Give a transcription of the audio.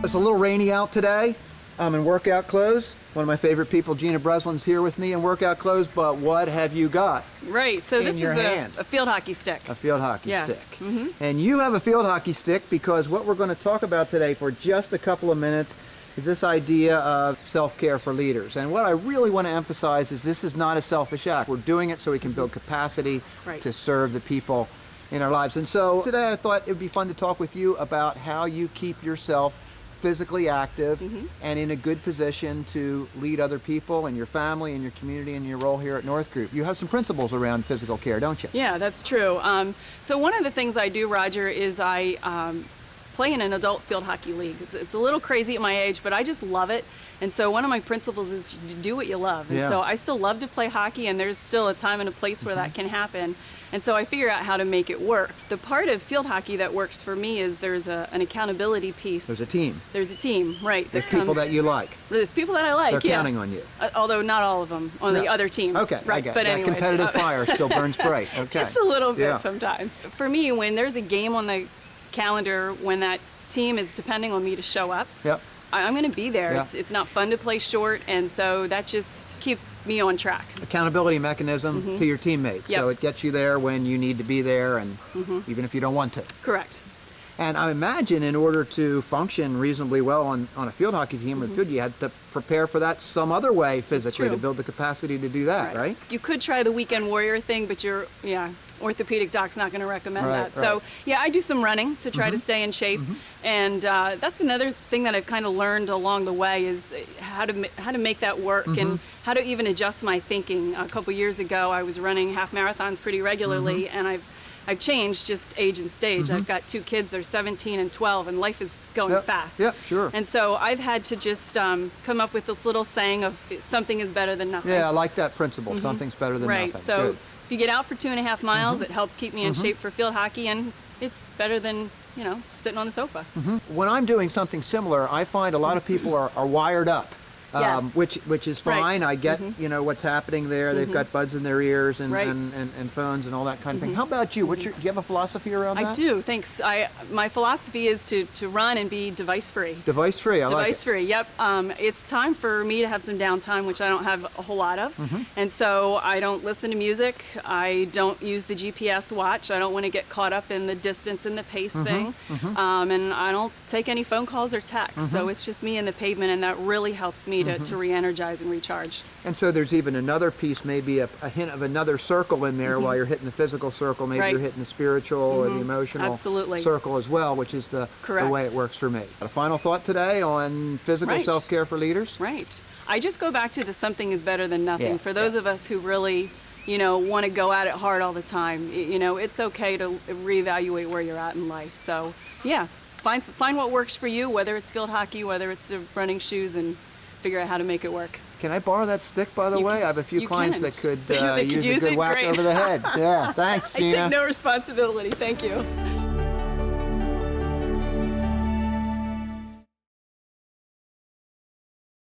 It's a little rainy out today. I'm in workout clothes. One of my favorite people, Gina Breslin's here with me in workout clothes, but what have you got? Right, so this is a field hockey stick. A field hockey yes. stick. And you have a field hockey stick because what we're going to talk about today for just a couple of minutes is this idea of self-care for leaders. And what I really want to emphasize is this is not a selfish act. We're doing it so we can build capacity to serve the people in our lives. And so today I thought it would be fun to talk with you about how you keep yourself physically active and in a good position to lead other people and your family and your community and your role here at North Group. You have some principles around physical care, don't you? Yeah, that's true. So one of the things I do, Roger, is I play in an adult field hockey league. It's a little crazy at my age, but I just love it. And so one of my principles is to do what you love. And so I still love to play hockey, and there's still a time and a place where that can happen. And so I figure out how to make it work. The part of field hockey that works for me is there's an accountability piece. There's a team. There's a team, right. There's people that you like. There's people that I like, They're counting on you. Although not all of them on the other teams. Okay, right. I get But that anyways, competitive fire still burns bright. Okay. Just a little bit sometimes. For me, when there's a game on the calendar, when that team is depending on me to show up, I'm going to be there. It's not fun to play short, and so that just keeps me on track. Accountability mechanism to your teammates. So it gets you there when you need to be there, and even if you don't want to. Correct. And I imagine in order to function reasonably well on a field hockey team or the field, you had to prepare for that some other way physically to build the capacity to do that, right? You could try the weekend warrior thing, but your orthopedic doc's not going to recommend that. So yeah, I do some running to try to stay in shape, and that's another thing that I've kind of learned along the way is how to make that work and how to even adjust my thinking. A couple years ago, I was running half marathons pretty regularly, and I've changed just age and stage. I've got two kids, they're 17 and 12, and life is going fast. Yep, sure. And so I've had to just come up with this little saying of something is better than nothing. Yeah, I like that principle. Something's better than nothing. Right, so if you get out for 2.5 miles, it helps keep me in shape for field hockey, and it's better than, you know, sitting on the sofa. When I'm doing something similar, I find a lot of people are wired up. Which is fine. I get you know what's happening there. They've got buds in their ears and phones and all that kind of thing. How about you? Do you have a philosophy around that? I do. Thanks. My philosophy is to run and be device free. Device free. I like it. Device free. Yep. It's time for me to have some downtime, which I don't have a whole lot of, and so I don't listen to music. I don't use the GPS watch. I don't want to get caught up in the distance and the pace thing, and I don't take any phone calls or texts. So it's just me and the pavement, and that really helps me to re-energize and recharge. And so there's even another piece, maybe a hint of another circle in there while you're hitting the physical circle. Maybe you're hitting the spiritual or the emotional circle as well, which is the way it works for me. A final thought today on physical self-care for leaders? Right. I just go back to the something is better than nothing. For those of us who really, you know, want to go at it hard all the time, you know, it's okay to reevaluate where you're at in life. So yeah, find what works for you, whether it's field hockey, whether it's the running shoes, and figure out how to make it work. Can I borrow that stick, by the way? I have a few clients that could use a good whack Great. over the head. Yeah, thanks, Gina. I take no responsibility. Thank you.